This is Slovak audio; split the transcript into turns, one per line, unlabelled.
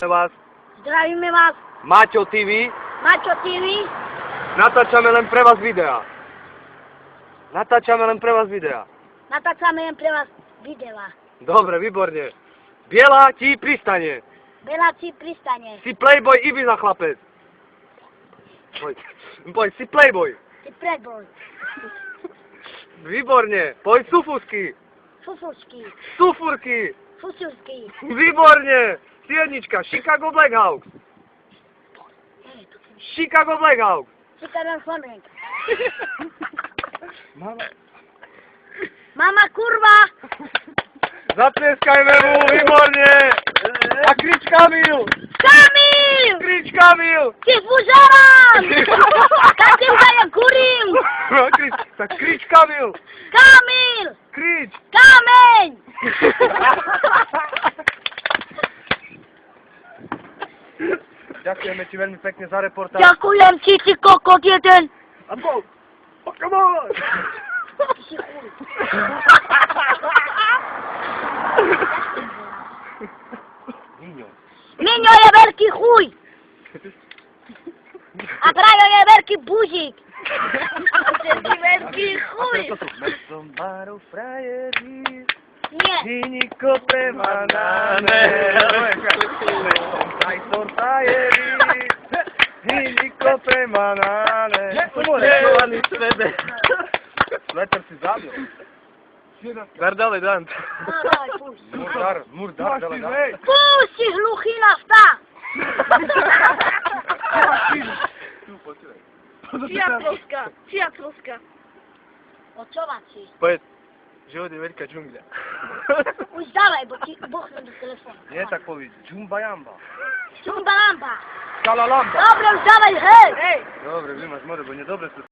vás.
Zdravíme vás.
Maťo TV.
Maťo TV.
Natáčame len pre vás videá. Natáčame len pre vás videá.
Natáčame len pre vás videa.
Dobre, výborne. Biela ti pristane.
Bela ti pristane.
Si playboy Ibiza chlapec. Poď, si playboy.
Si predboj.
Výborne. Poď sufusky.
Fufusky.
Sufurky.
Fususky.
Výborne. Siednička. Chicago Blackhawks. Chicago Blackhawks.
Chicago Flamenc.
Mama,
kurva.
zatleskajme mu, výborne. A krič Kamil.
Kamil!
Krič Kamil.
Ty fužaran! Tak tým sa ja kurím.
Tak krič Kamil.
Kamil!
Krič.
Kameň!
Ďakujeme ti veľmi pekne za reportáž.
Ďakujem ti, ty kokot jeden.
A go! Pokémon!
Ty si chuj.
Niño.
Miňo je veľký chuj. A Brajo je veľký bužík. Ty veľký chuj.
Som baru frajeri,
Nie.
Viniko premanané. Tajson frajeri, Viniko premanané. Počúvaný svede. Sveter si zabil. Gardale Dant. Murdar, dale Dant.
Pusti hluchina vstá.
Čia troska.
Očovací.
Poď, život je veľká džungľa.
Už dávaj, bo ti bochnem do telefónu.
Nie tak povedz, džumba jamba.
Čumba lamba.
Skala lamba.
Dobre, už dávaj, hej.
Dobre, vy máš more, bo nedobre sa